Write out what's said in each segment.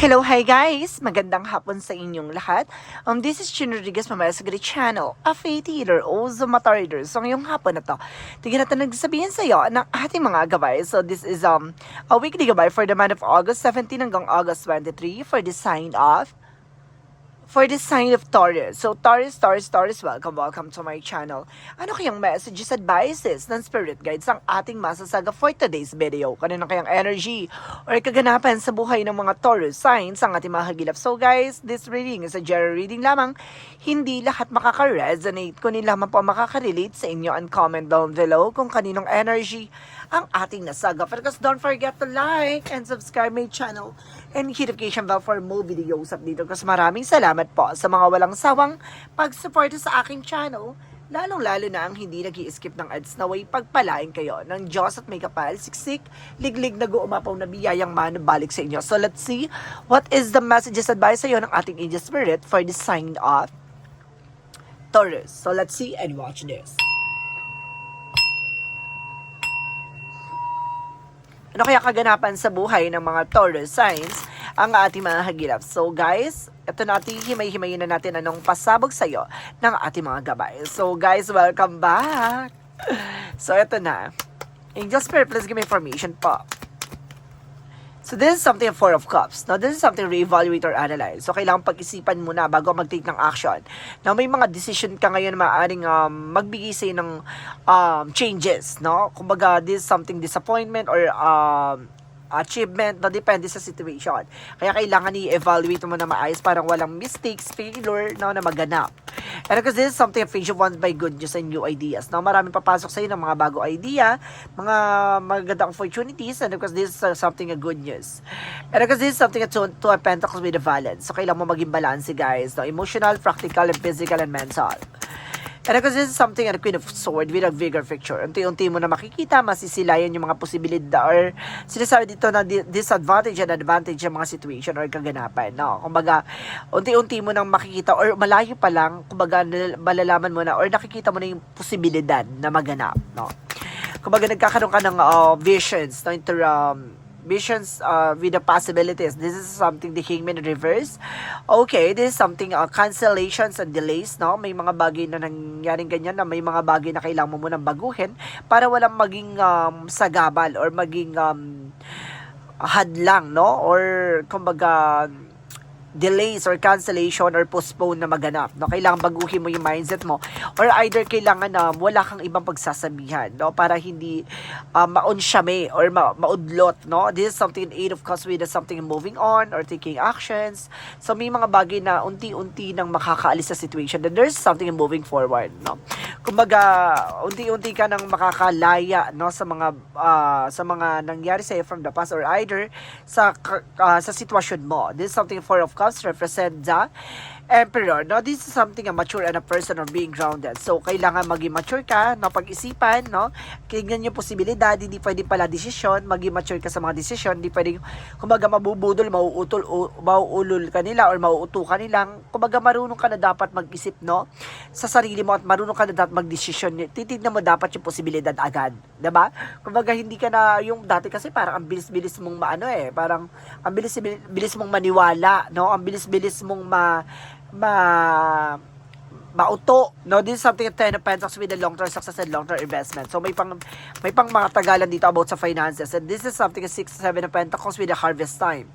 Hello, hi guys! Magandang hapon sa inyong lahat. This is Chin Rodriguez from my Sagari channel, a faith healer o Zumata reader. So ngayong hapon na to, tignan natin nagsasabihin sa iyo ng ating mga gabay. So this is a weekly gabay for the month of August 17 hanggang August 23 for the sign of Taurus. So Taurus, welcome to my channel. Ano kayang messages, advices ng spirit guides ang ating masasaga for today's video? Kanino kayang energy or kaganapan sa buhay ng mga Taurus signs ang ating mahagilap? So guys, this reading is a general reading lamang. Hindi lahat makaka-resonate, kunin lamang po makaka-relate sa inyo, and comment down below kung kaninong energy ang ating nasaga. Because don't forget to like and subscribe my channel and hit notification bell for more videos update. Kasi maraming salamat po sa mga walang sawang pag-support sa aking channel, lalong-lalo na ang hindi nag-i-skip ng ads. Naway pagpalain kayo ng Diyos at may kapal, siksik, liglig na guumapaw na biyayang manubalik sa inyo. So let's see what is the messages advice sa iyo ng ating angel spirit for the sign of Taurus. So let's see and watch this. Ano kaya kaganapan sa buhay ng mga Taurus signs ang ating mga hagilap? So guys, ito natin, himay-himayin na natin anong pasabog sa'yo ng ating mga gabay. So guys, welcome back! So ito na. Angel Spirit, please give me information po. So this is something of Four of Cups. Now this is something re-evaluate or analyze. So kailangan pag-isipan muna bago mag-take ng action. Now may mga decision ka ngayon na maaaring magbigay sa'yo ng changes, no? Kumbaga this is something disappointment or achievement na depende sa situation. Kaya kailangan i-evaluate mo na maayos, parang walang mistakes, failure na maganap. And because this is something of vision wants by good news and new ideas. Now, maraming papasok sa iyo ng mga bago idea, mga magandang opportunities, and because this is something a good news. And because this is something to a pentacles with a balance. So, kailangan mo maging balance, guys. No? Emotional, practical, and physical, and mental. And because this is something a Queen of Swords with a bigger picture. Unti-unti mo na makikita, masisilayan yung mga posibilidad or sinasabi dito na disadvantage and advantage yung mga situation or kaganapan. No? Kumbaga, unti-unti mo nang makikita or malayo pa lang, kumbaga malalaman mo na or nakikita mo na yung posibilidad na maganap. No? Kumbaga, nagkakaroon ka ng visions, no? Visions with the possibilities. This is something the Hangman reverse. Okay, this is something cancellations and delays, no? May mga bagay na nangyaring ganyan na may mga bagay na kailangan mo munang baguhin para walang maging sagabal or maging hadlang, no? Or kumbaga delays or cancellation or postpone na maganap, no? Kailangan baguhin mo yung mindset mo or either kailangan na wala kang ibang pagsasabihan, no? Para hindi maunsyame or maudlot, no? This is something Eight of Cups with something moving on or taking actions. So may mga bagay na unti-unti nang makakaalis sa situation, then there's something moving forward, no? Kumbaga unti-unti ka nang makakalaya, no, sa mga nangyari sa from the past or either sa sitwasyon mo. This is something Four of Cups represent the Emperor. No, this is something a mature and a person or being grounded. So kailangan maging mature ka, no, pag-isipan, no. Tingnan yung posibilidad, hindi pwede pala desisyon, maging mature ka sa mga desisyon, hindi pwedeng kumbaga mabubudol, mauulol ka nila or mauuto ka nilang. Kumbaga marunong ka na dapat mag-isip, no, sa sarili mo at marunong ka na dapat mag-desisyon. Titignan mo dapat yung posibilidad agad, 'di ba? Kumbaga hindi ka na yung dati kasi parang ang bilis-bilis mong parang ang bilis-bilis mong maniwala, no? Ang bilis-bilis mong mauto, no? This is something at 10 of Pentacles with a long-term success and long-term investment. So may pang mga tagalan dito about sa finances, and this is something 6 7 of Pentacles with a harvest time.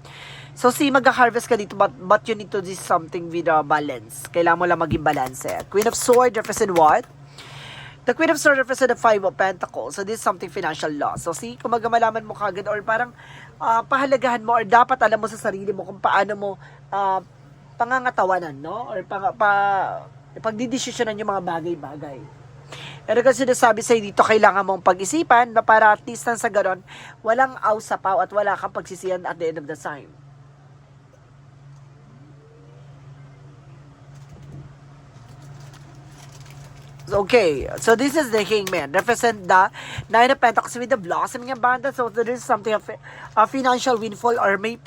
So see, mag-harvest ka dito, but you need to do something with a balance. Kailangan mo lang maging balance. Queen of Swords represent what? The Queen of Swords represent the 5 of Pentacles. So this is something financial loss. So see, kung malaman mo kagad or parang pahalagahan mo or dapat alam mo sa sarili mo kung paano mo pangangatawanan, no? Or pagdidesisyonan yung mga bagay-bagay. Pero kasi sinasabi sa'yo dito, kailangan mong pag-isipan na para at least sa ganon, walang aw sa paw at wala kang pagsisiyan at the end of the time. Okay, so this is the Hangman. Represent the Nine of Pentacles with the blossoming abundance. So there is something of financial windfall or may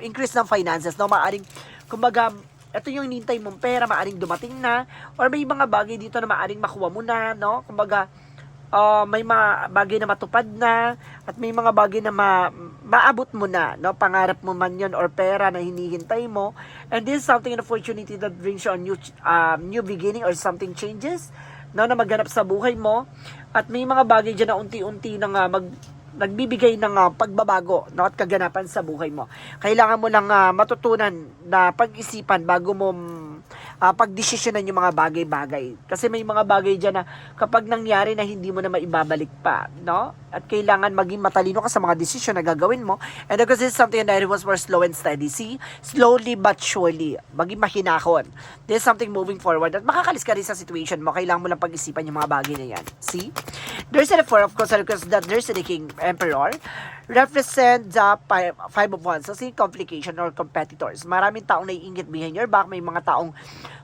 increase ng finances. No, maaring, kumbaga, ito yung hinintay mong pera, maaring dumating na. Or may mga bagay dito na maaring makuha mo na, no? Kumbaga, may mga bagay na matupad na at may mga bagay na maabot mo na, no? Pangarap mo man yun or pera na hinihintay mo. And this is something, an opportunity that brings you a new beginning or something changes, no? Na magganap sa buhay mo. At may mga bagay dyan na unti-unti na nagbibigay ng pagbabago, no? At kaganapan sa buhay mo. Kailangan mo lang matutunan na pag-isipan bago mo pagdesisyonan yung mga bagay-bagay. Kasi may mga bagay dyan na kapag nangyari na hindi mo na maibabalik pa, no? At kailangan maging matalino ka sa mga desisyon na gagawin mo. And because this is something that it was more slow and steady. See? Slowly but surely. Maging mahinahon. There's something moving forward. At makakalis ka rin sa situation mo. Kailangan mo lang pag-isipan yung mga bagay na yan. See? There's a four, of course, that there's the King Emperor. Represent the five of wands. So, see, complication or competitors. Maraming taong naiingit behind your back. May mga taong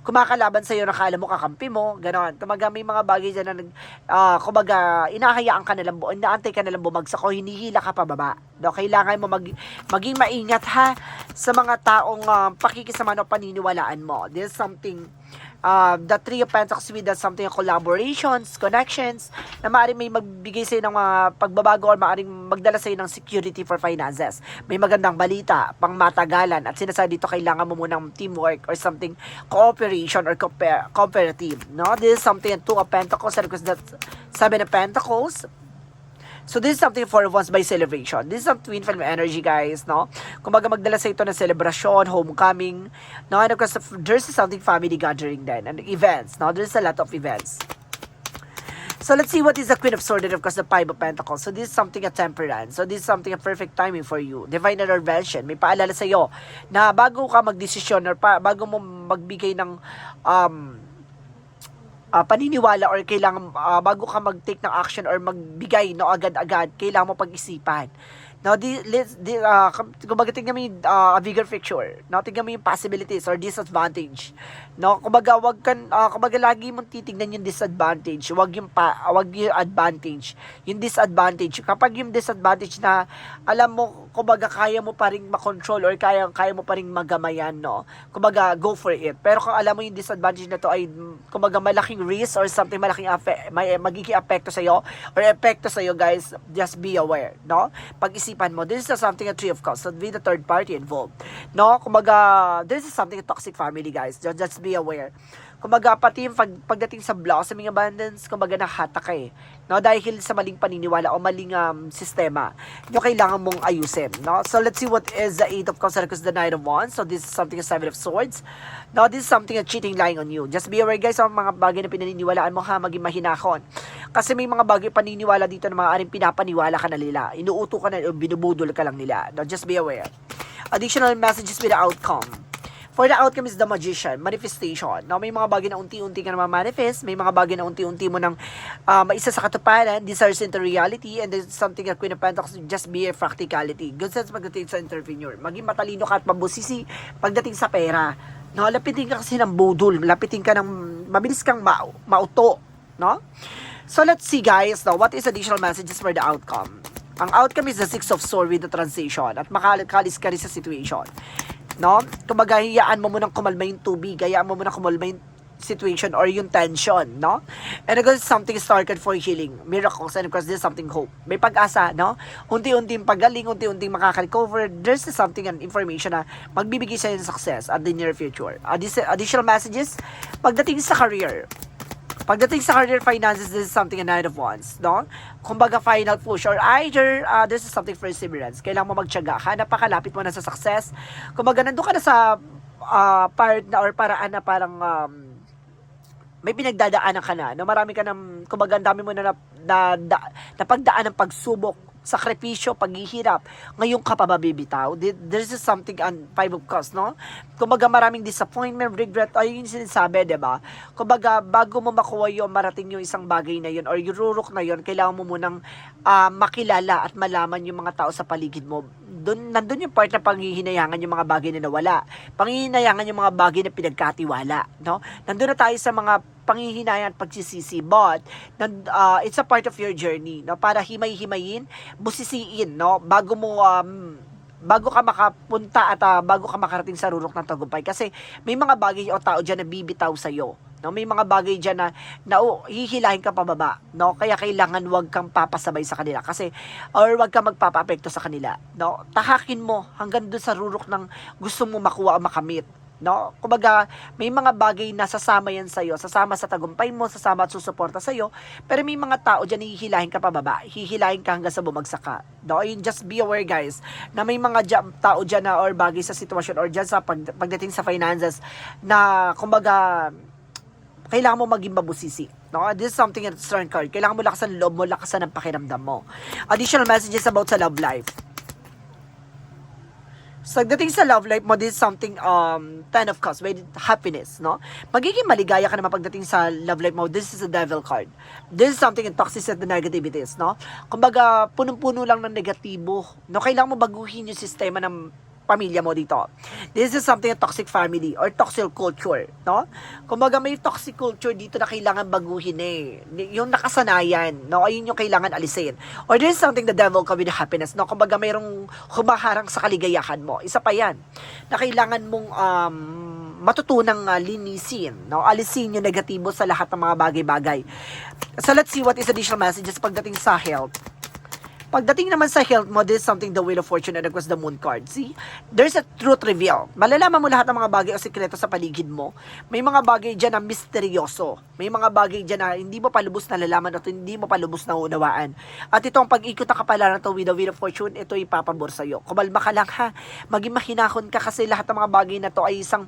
kumakalaban sa'yo na kala mo kakampi mo. Ganon. Kumaga, may mga bagay dyan na kumaga, inahayaan ka nalang, inaantay ka nalang bumagsak o hinihila ka pababa. No? Kailangan mo maging maingat ha sa mga taong pakikisama o paniniwalaan mo. There's something the Three of Pentacles with something collaborations, connections, na maaaring may magbigay sa'yo ng mga pagbabago or maaaring magdala sa'yo ng security for finances. May magandang balita, pang matagalan, at sinasabi dito kailangan mo munang teamwork or something cooperation or cooperative. No? This is something Two of Pentacles, because that's Seven of Pentacles. So this is something for once by celebration. This is some twin flame energy, guys, no? Kumbaga magdala sa ito ng celebration, homecoming, no? And because there's something family gathering then, and events, no? There's a lot of events. So let's see what is the Queen of Swords and of course the Five of Pentacles. So this is something a temperance. So this is something a perfect timing for you. Divine intervention. May paalala sa iyo na bago ka magdesisyon or bago mo magbigay ng paniniwala or kailangan bago ka mag-take ng action or magbigay no agad-agad, kailangan mo pag-isipan. Now, kumbaga tingnan mo yung bigger picture. No, tingnan mo yung possibilities or disadvantage. No, kumbaga kumbaga lagi mong titingnan yung disadvantage, wag yung advantage. Yung disadvantage, kapag yung disadvantage na alam mo kumbaga kaya mo pa ring makontrol or kaya mo pa ring magamayan, no. Kumbaga go for it. Pero kung alam mo yung disadvantage na to ay kumbaga malaking risk or something malaking magiging apekto sa iyo or epekto sa iyo, guys, just be aware, no. Pag-isipan mo, this is something a Three of Cups, so with the third party involved, no? Kumbaga, this is something a toxic family, guys, just be aware. Kumbaga, pati yung pagdating sa blossoming abundance, kumbaga nakahata ka eh, no? Dahil sa maling paniniwala o maling sistema, yung kailangan mong ayusin, no? So, let's see what is the Eight of Cups, because the Nine of Wands, so this is something a Seven of Swords, no? This is something a cheating lying on you. Just be aware, guys, sa mga bagay na pinaniniwalaan mo, ha, maging mahinahon. Kasi may mga bagay paniniwala dito na maaaring pinapaniwala ka na nila, inuuto ka na o binubudol ka lang nila, no? Just be aware. Additional messages with the outcome. For the outcome is the Magician, manifestation. Now, may mga bagay na unti-unti ka na ma-manifest, may mga bagay na unti-unti mo nang maisa sa katuparan, desires into reality, and there's something at Queen of Pentacles, just be a practicality. Good sense pagdating sa entrepreneur. Maging matalino ka at mabusisi pagdating sa pera. No, lapitin ka kasi ng budol, lapitin ka ng, mabilis kang mauto, no? So, let's see, guys, now, what is additional messages for the outcome? Ang outcome is the Six of Swords with the transition at makakalis ka rin sa situation. No? Kumbaga, hiyaan mo munang kumalma yung tubig, hayaan mo munang kumalma yung situation or yung tension, no? And because something started for healing, miracles, and of course, there's something hope. May pag-asa, no? Unti-unting pagaling, unti-unting makaka-recover, there's something and information na magbibigay sa'yo ng success at the near future. Additional messages, pagdating sa career, finances, this is something a Nine of Wands, no? Kumbaga, final push, or either, this is something perseverance. Kailangan mo magtiyaga ka, napakalapit mo na sa success. Kumbaga, nandun ka na sa part na, or paraan na parang, may pinagdadaanan ka na, no? Marami ka ng, kumbaga, dami mo na napagdaan ng pagsubok, sakripisyo, paghihirap, ngayon ka pa mabibitaw. There's something on Five of Cups, no? Kumbaga, maraming disappointment, regret, ay yung sinasabi, diba? Kumbaga, bago mo makuha yung marating yung isang bagay na yun or yung rurok na yun, kailangan mo munang makilala at malaman yung mga tao sa paligid mo. Nandun yung part na panghihinayangan yung mga bagay na nawala. Panghihinayangan yung mga bagay na pinagkatiwala, no? Nandun na tayo sa mga panghihinayan at pagsisisi, but it's a part of your journey, no? Para himay-himayin, busisiin, no? Bago ka makapunta at bago ka makarating sa rurok ng tagumpay. Kasi may mga bagay o tao dyan na bibitaw sa'yo, No, may mga bagay diyan na hihilahin ka pababa, no? Kaya kailangan wag kang papasabay sa kanila kasi or wag kang magpapaapekto sa kanila, no? Tahakin mo hanggang doon sa rurok ng gusto mo makuha o makamit, no? Kumbaga, may mga bagay na sasama yan sa'yo, sasama sa tagumpay mo, sasama at susuporta sa'yo, pero may mga tao dyan hihilahin ka pababa, hihilahin ka hanggang sa bumagsak ka, no? Yun, just be aware guys, na may mga tao dyan na or bagay sa sitwasyon or dyan sa pagdating sa finances na, kumbaga, kailangan mo maging mabusisi. No? This is something at strong card. Kailangan mo lakasan loob mo, lakasan ang pakiramdam mo. Additional messages about sa love life. So, pagdating sa love life mo, this is something, 10 of cups, with happiness, no? Magiging maligaya ka naman pagdating sa love life mo, this is a devil card. This is something in toxic and negativities, no? Kumbaga, punong-puno lang ng negatibo, no? Kailangan mo baguhin yung sistema ng pamilya mo dito. This is something a toxic family or toxic culture, no? Kumbaga may toxic culture dito na kailangan baguhin eh. Yung nakasanayan, no? Ayun yung kailangan alisin. Or this is something the devil come with happiness, no? Kumbaga mayroong humaharang sa kaligayahan mo. Isa pa yan, na kailangan mong matutunang linisin, no? Alisin yung negatibo sa lahat ng mga bagay-bagay. So let's see what is additional messages pagdating sa health. Pagdating naman sa health mo, this is something the Wheel of Fortune and was the Moon card. See? There's a truth reveal. Malalaman mo lahat ng mga bagay o sikreto sa paligid mo. May mga bagay dyan na misteryoso. May mga bagay dyan na hindi mo palubos na lalaman at hindi mo palubos na unawaan. At itong pag-ikot na kapalaran to with the Wheel of Fortune, ito ipapabor sa'yo. Kumalma ka lang ha. Maging mahinahon ka kasi lahat ng mga bagay na to ay isang,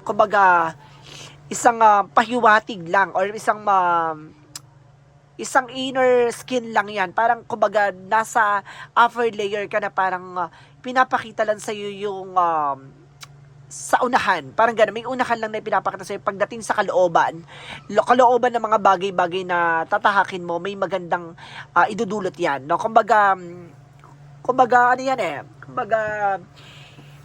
kumbaga, isang pahiwatig lang or isang inner skin lang yan. Parang, kumbaga, nasa upper layer ka na parang pinapakita lang sa'yo yung sa unahan. Parang gano'n. May unahan lang na pinapakita sa'yo. Pagdating sa kalooban ng mga bagay-bagay na tatahakin mo, may magandang idudulot yan. No? Kumbaga, ano yan eh. Kumbaga,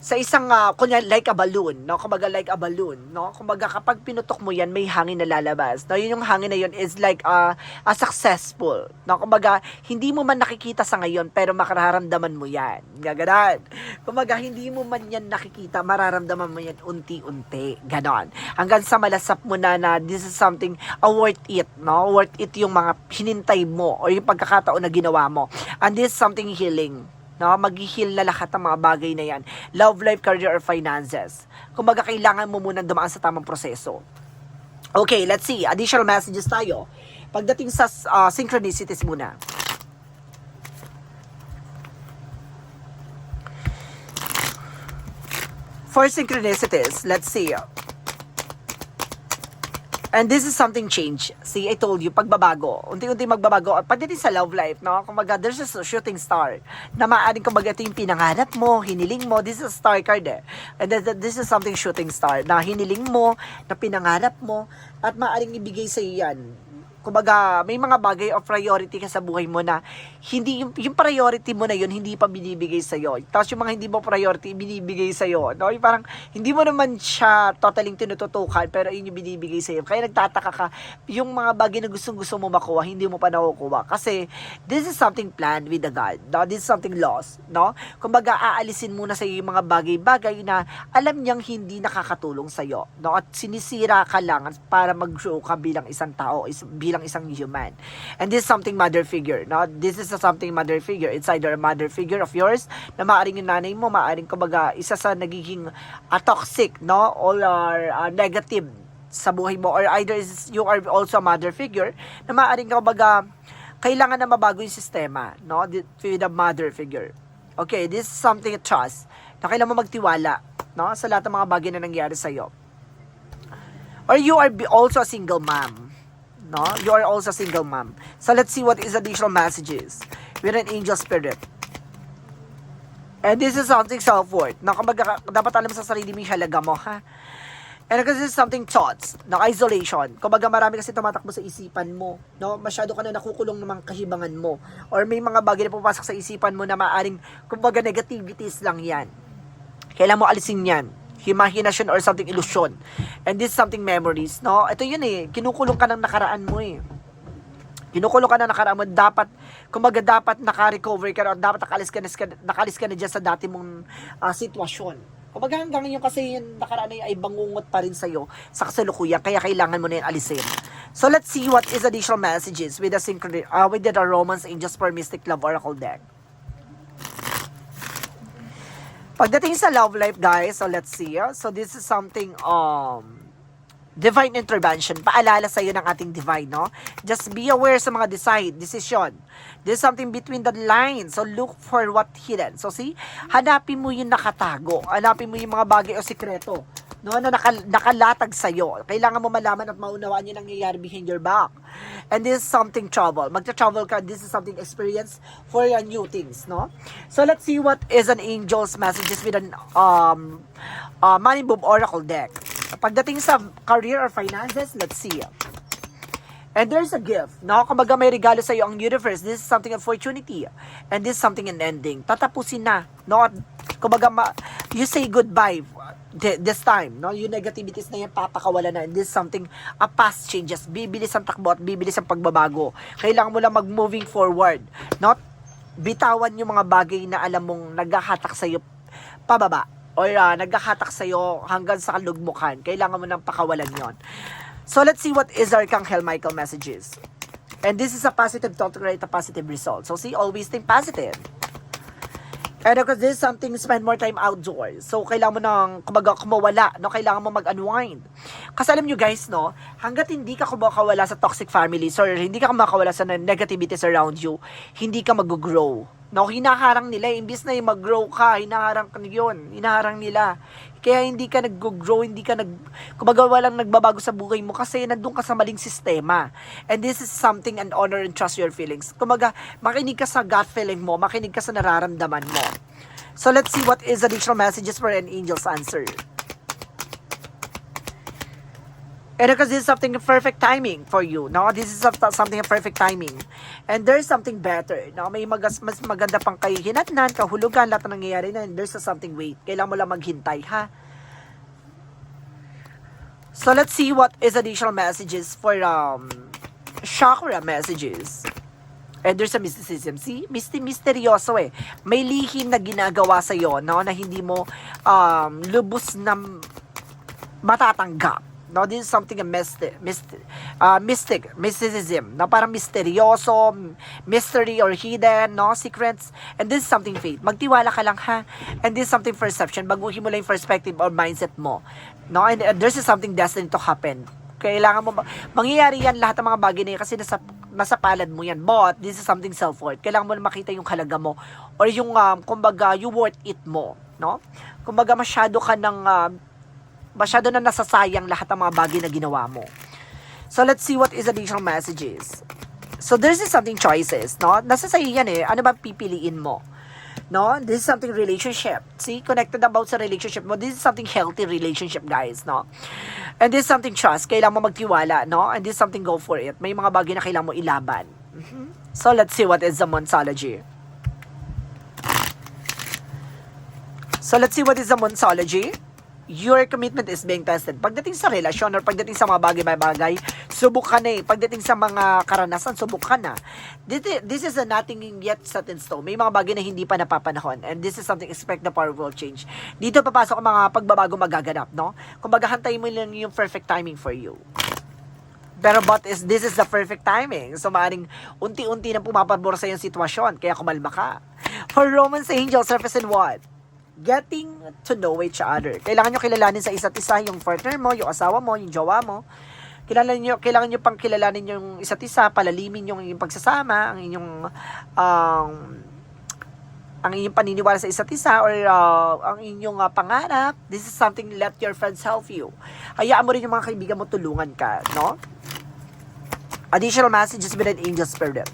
sa isang, kunya like a balloon, no? Kumbaga like a balloon, no? Kumbaga kapag pinutok mo yan, may hangin na lalabas. No? Yung hangin na yun is like a successful, no? Kumbaga, hindi mo man nakikita sa ngayon, pero makararamdaman mo yan. Gaganon. Kumbaga, hindi mo man yan nakikita, mararamdaman mo yan unti-unti. Ganon. Hanggang sa malasap mo na this is something worth it, no? Worth it yung mga hinintay mo or yung pagkakataon na ginawa mo. And this is something healing. No, mag-heal na lahat ng mga bagay na yan. Love life, career, or finances. Kumbaga, kailangan mo munang dumaan sa tamang proseso. Okay, let's see. Additional messages tayo. Pagdating sa synchronicities muna. For synchronicities, let's see. And this is something change. See, I told you, pagbabago. Unti-unti magbabago. Pagdating sa love life, no? Kumbaga, there's a shooting star na maaaring kumbaga ito yung pinangarap mo, hiniling mo. This is a star card eh. And this is something shooting star na hiniling mo, na pinangarap mo, at maaaring ibigay sa iyo yan. Kumbaga, may mga bagay o priority ka sa buhay mo na hindi yung priority mo na yun hindi pa binibigay sa iyo. Tapos yung mga hindi mo priority binibigay sa iyo, no? Yung parang hindi mo naman siya totaling tinututukan pero yun yung binibigay sa iyo. Kaya nagtataka ka yung mga bagay na gustong-gusto mo makuha, hindi mo pa nakukuha kasi this is something planned with the God. No? This is something lost, no? Kumbaga, aalisin muna sa iyo yung mga bagay-bagay na alam niyang hindi nakakatulong sa iyo, no? At sinisira ka lang para mag-show ka bilang isang tao, bilang isang human. And this is something mother figure, no? This is something mother figure. It's either a mother figure of yours na maaring yung nanay mo, maaring kumbaga isa sa nagiging toxic, no? Or negative sa buhay mo, or either you are also a mother figure na maaring kumbaga kailangan na mabago yung sistema, no? With a mother figure. Okay, this is something trust na kailangan mo magtiwala, no? Sa lahat ng mga bagay na nangyari sa'yo. Or you are also a single mom. No? You are also a single mom. So let's see what is additional messages with an angel spirit. And this is something self-worth. No? Kumbaga, dapat alam sa sarili mo yung halaga mo, ha? And because this is something thoughts, no? Isolation. Kumbaga, marami kasi tumatakbo sa isipan mo. No? Masyado ka na nakukulong ng mga kahibangan mo. Or may mga bagay na pupasok sa isipan mo na maaring, kumbaga, negativities lang yan. Kailangan mo alisin yan. Imagination or something illusion. And this is something memories, no? Ito yun eh, kinukulong ka ng nakaraan mo eh. Kinukulong ka ng nakaraan mo, dapat, kumbaga dapat naka-recover ka, dapat nakalis ka na dyan sa dati mong sitwasyon. Kumbaga hanggang ngayon kasi yung nakaraan ay bangungot pa rin sa'yo sa kasalukuyan, kaya kailangan mo na yung alisin. So let's see what is additional messages with the Romance Angels for Mystic Love Oracle deck. Pagdating sa love life, guys, so let's see. So this is something divine intervention. Paalala sa iyo ng ating divine, no? Just be aware sa mga decision. There's something between the lines. So look for what hidden. So see, hanapin mo yung nakatago. Hanapin mo yung mga bagay o sikreto, no, na nakalatag sa iyo. Kailangan mo malaman at maunawaan yung nangyayari behind your back. And this is something travel. Magta-travel ka. This is something experience for your new things, no? So let's see what is an angel's messages with an Money Boom Oracle deck. Pagdating sa career or finances, let's see. And there's a gift, no? Kumbaga may regalo sa iyo ang universe. This is something opportunity. And this is something an ending. Tatapusin na, no? Kumbaga you say goodbye this time, no? Yung negativities na yan, papakawala na. And this is something, a past changes. Bibilis ang takbo at bibilis ang pagbabago. Kailangan mo lang mag-moving forward. Not bitawan yung mga bagay na alam mong naghahatak sa iyo pababa. Or naghahatak sa iyo hanggang sa kalugmukan. Kailangan mo nang pakawalan yon. So let's see what is Archangel Michael messages. And this is a positive thought to create a positive result. So see, always think positive. And because this is something, spend more time outdoors. So kailangan mo nang kumawala, no? Kailangan mo mag-unwind. Kasi alam nyo guys, no, hanggat hindi ka kumakawala sa toxic families or hindi ka kumakawala sa negativities around you, hindi ka mag-grow. No, hinaharang nila, imbis na yung mag-grow ka, hinaharang ka yun, hinaharang nila. Kaya hindi ka nag-grow, hindi ka kumbaga walang nagbabago sa buhay mo kasi nandun ka sa maling sistema. And this is something and honor and trust your feelings. Kumbaga, makinig ka sa gut feeling mo, makinig ka sa nararamdaman mo. So let's see what is additional messages for an angel's answer. And because this is something perfect timing for you, no? This is something perfect timing. And there's something better, no? May mas maganda pang kahihinatnan, kahulugan, lahat ng nangyayari na, and there's something wait. Kailangan mo lang maghintay, ha? So let's see what is additional messages for chakra messages. And there's a mysticism. See? Misteryoso eh. May lihim na ginagawa sa'yo, no? Na hindi mo lubos na matatanggap. No, this is something a mysticism, na parang misteryoso, mystery or hidden, no, secrets. And this is something faith. Magtiwala ka lang, ha. And this is something perception. Baguhin mo lang yung perspective or mindset mo. No, and there's something destined to happen. Kailangan mo, mangyayari yan lahat ng mga bagay na yan kasi nasa palad mo yan. But this is something self-worth. Kailangan mo na makita yung halaga mo or yung, kumbaga, you worth it mo. No? Kumbaga, masyado na nasasayang lahat ng mga bagay na ginawa mo. So, let's see what is additional messages. So, there's something choices, no? Nasa sa'yo yan eh. Ano ba pipiliin mo? No? This is something relationship. See? Connected about sa relationship mo. This is something healthy relationship, guys, no? And this is something trust. Kailangan mo magtiwala, no? And this is something go for it. May mga bagay na kailangan mo ilaban. So, let's see what is the Monsology. So, let's see what is the Monsology. Your commitment is being tested. Pagdating sa relasyon or pagdating sa mga bagay-bagay, subok ka na eh. Pagdating sa mga karanasan, subok ka na. This is a nothing yet set in stone. May mga bagay na hindi pa napapanahon. And this is something expect the power will change. Dito papasok ang mga pagbabago magaganap, no? Kung maghahantayin mo lang yung perfect timing for you. Pero this is the perfect timing. So, maaaring unti-unti na pumapabor sa yung sitwasyon. Kaya kumalma ka. For Romance Angel, surface and what? Getting to know each other. Kailangan nyo kilalanin sa isa't isa yung partner mo, yung asawa mo, yung jowa mo. Kailangan nyo pang kilalanin yung isa't isa, palalimin yung pagsasama, ang inyong paniniwala sa isa't isa, or ang inyong pangarap. This is something let your friends help you. Hayaan mo rin yung mga kaibigan mo tulungan ka, no? Additional messages with an angel spirit.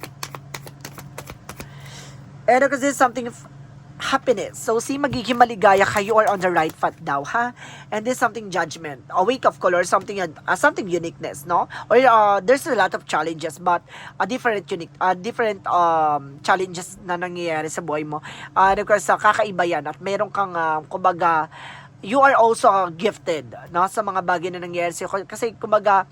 And because this is something happiness. So, see, magiging maligaya kayo or on the right path daw, ha? And there's something judgment, a wake of color, something uniqueness, no? Or there's a lot of challenges, but different challenges na nangyayari sa buhay mo. Because kakaiba yan at meron kang, kumbaga, you are also gifted, no? Sa mga bagay na nangyayari sa'yo. Kasi, kumbaga,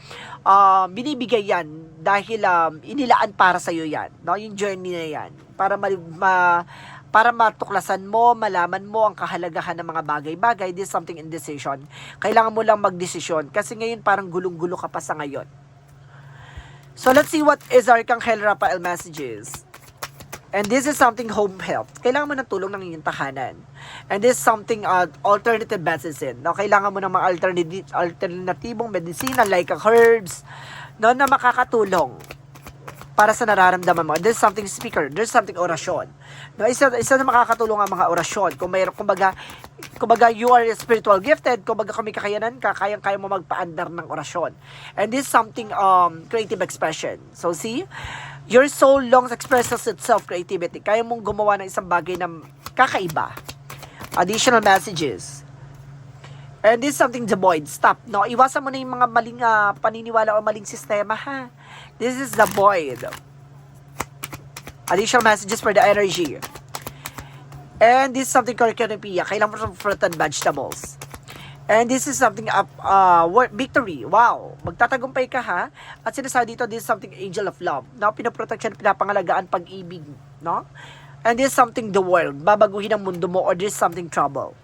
binibigay yan dahil inilaan para sa'yo yan, no? Yung journey na yan. Para para matuklasan mo, malaman mo ang kahalagahan ng mga bagay-bagay. This is something indecision. Kailangan mo lang magdesisyon kasi ngayon parang gulong-gulo ka pa sa ngayon. So let's see what is Arcangel Raphael messages. And this is something home health. Kailangan mo ng tulong ng iyong tahanan. And this is something alternative medicine. No? Kailangan mo ng mga alternatibong medicine like herbs, no, na makakatulong para sa nararamdaman mo. There's something speaker. There's something orasyon. No, isa na makakatulong ang mga orasyon. Kumbaga, you are spiritual gifted, kumbaga kung may kakayanan ka, kayang-kaya mo magpaandar ng orasyon. And this is something creative expression. So see, your soul longs expresses itself creativity. Kaya mong gumawa ng isang bagay na kakaiba. Additional messages. And this is something the void. Stop. No, iwasan mo na yung mga maling paniniwala o maling sistema, ha. This is the void. Additional messages for the energy. And this is something cornucopia. Kailangan mo ng fruit and vegetables. And this is something victory. Wow. Magtatagumpay ka, ha. At sinasabi dito, this is something angel of love. No, pinaprotection, pinapangalagaan pag-ibig, no? And this is something the world. Babaguhin ang mundo mo or this is something trouble.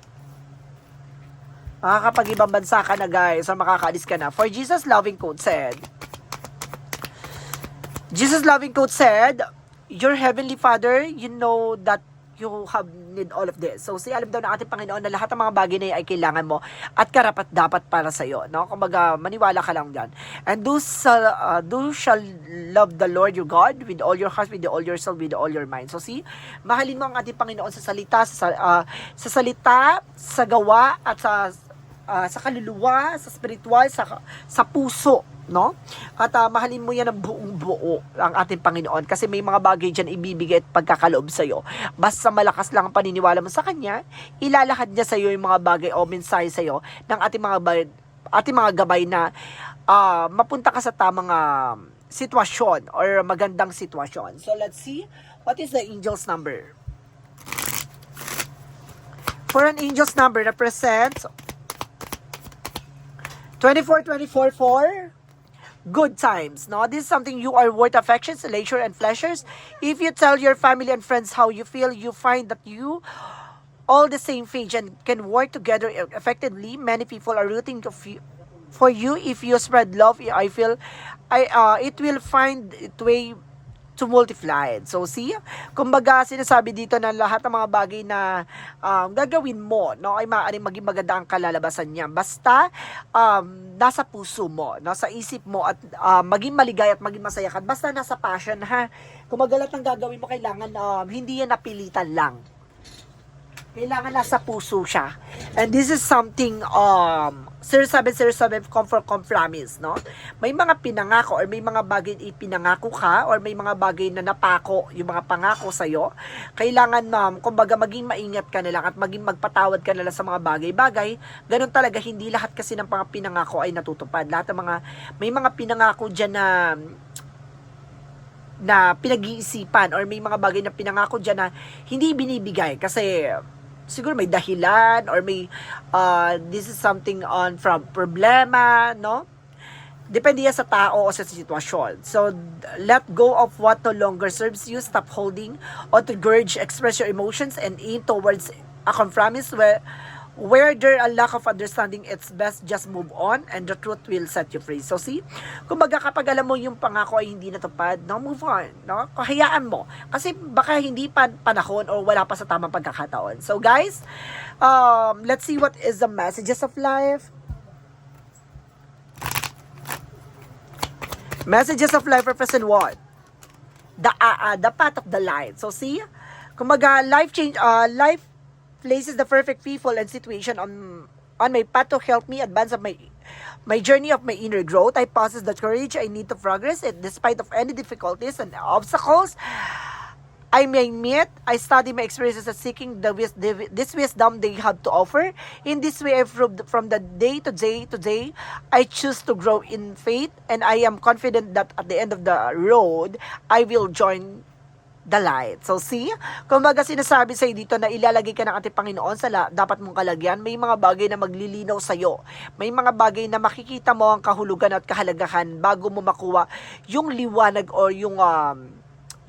Makakapag-ibang bansa ka na, guys, or makakaalis ka na. For Jesus loving quote said, your heavenly Father, you know that you have need all of this. So, alam daw ng ating Panginoon na lahat ng mga bagay na ay kailangan mo at karapat-dapat para sa iyo, no? Kumbaga, maniwala ka lang diyan. And do shall love the Lord your God with all your heart, with all your soul, with all your mind. So, mahalin mo ang ating Panginoon sa salita, sa gawa, at sa kaluluwa, sa spiritual, sa puso, no? At mahalin mo yan ng buong buo ang ating Panginoon kasi may mga bagay dyan ibibigay at pagkakaloob sa'yo. Basta malakas lang ang paniniwala mo sa Kanya, ilalahad niya sa'yo yung mga bagay o mensahe sa'yo ng ating mga gabay na mapunta ka sa tamang sitwasyon or magandang sitwasyon. So let's see, what is the angel's number? For an angel's number represents 24-24-4, good times. No, this is something you are worth affections, leisure, and pleasures. If you tell your family and friends how you feel, you find that you all the same page and can work together effectively. Many people are rooting for you. If you spread love, I feel it will find its way to multiply. So see, kumbaga sinasabi dito na lahat ng mga bagay na gagawin mo, no, ay maaaring maging maganda ang kalalabasan niya. Basta nasa puso mo, nasa isip mo at maging maligaya at maging masaya ka. Basta nasa passion, ha. Kumbaga lahat ng gagawin mo kailangan hindi yan napilitan lang. Kailangan nasa puso siya. And this is something 0707 comfort promise, no? May mga pinangako or may mga bagay ipinangako ka or may mga bagay na napako yung mga pangako sa'yo. Kailangan kumbaga maging maingat ka na lang at maging magpatawad ka na lang sa mga bagay-bagay. Ganun talaga, hindi lahat kasi ng mga pinangako ay natutupad. Lahat ng may mga pinangako dyan na pinag-iisipan or may mga bagay na pinangako dyan na hindi binibigay kasi siguro may dahilan or may this is something from problema, no? Depende yan sa tao o sa sitwasyon. So, let go of what no longer serves you. Stop holding on to grudge. Express your emotions and aim towards a compromise where there a lack of understanding. It's best just move on and the truth will set you free. So see, kumbaga kapag alam mo yung pangako ay hindi natupad, no, move on, no? Kahayaan mo kasi baka hindi pa panahon o wala pa sa tamang pagkakataon. So guys, let's see what is the messages of life. Messages of life represent what? The path of the light. So see, kumbaga life places the perfect people and situation on my path to help me advance of my journey of my inner growth. I possess the courage I need to progress it despite of any difficulties and obstacles I may meet. I study my experiences and seeking this wisdom they have to offer. In this way, from the day to day, I choose to grow in faith, and I am confident that at the end of the road, I will join the light. So see, kumbaga sinasabi sa'yo dito na ilalagay ka ng ating Panginoon sa dapat mong kalagyan. May mga bagay na maglilinaw sa'yo. May mga bagay na makikita mo ang kahulugan at kahalagahan bago mo makuha yung liwanag o yung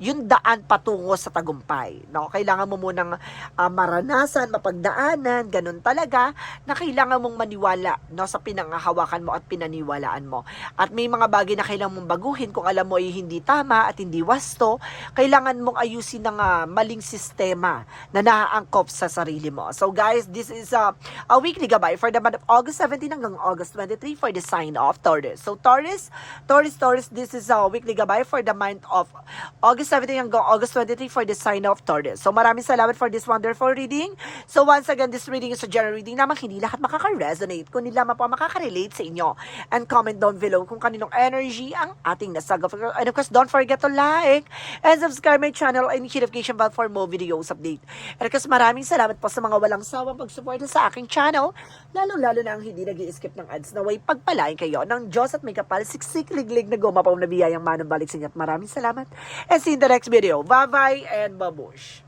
yung daan patungo sa tagumpay. No? Kailangan mo munang maranasan, mapagdaanan, ganun talaga, na kailangan mong maniwala, no, sa pinangahawakan mo at pinaniwalaan mo. At may mga bagay na kailangan mong baguhin kung alam mo ay hindi tama at hindi wasto, kailangan mong ayusin ng maling sistema na naaangkop sa sarili mo. So guys, this is a weekly gabay for the month of August 17 hanggang August 23 for the sign of Taurus. So Taurus, this is a weekly gabay for the month of August 17 hanggang August 23 for the sign of Taurus. So maraming salamat for this wonderful reading. So once again, this reading is a general reading naman, hindi lahat makaka-resonate, kundi lamang po makaka-relate sa inyo. And comment down below kung kaninong energy ang ating nasagap. And of course, don't forget to like and subscribe my channel and hit notification bell for more videos update. And of course, maraming salamat po sa mga walang sawang pagsuporta sa aking channel, lalo-lalo na ang hindi nag-i-skip ng ads, naway pagpalain kayo ng Diyos at may kapal siksik liglig na gumapaw na biyayang manong balik sa inyo. At maraming salamat. And see you in the next video. Bye-bye and babush.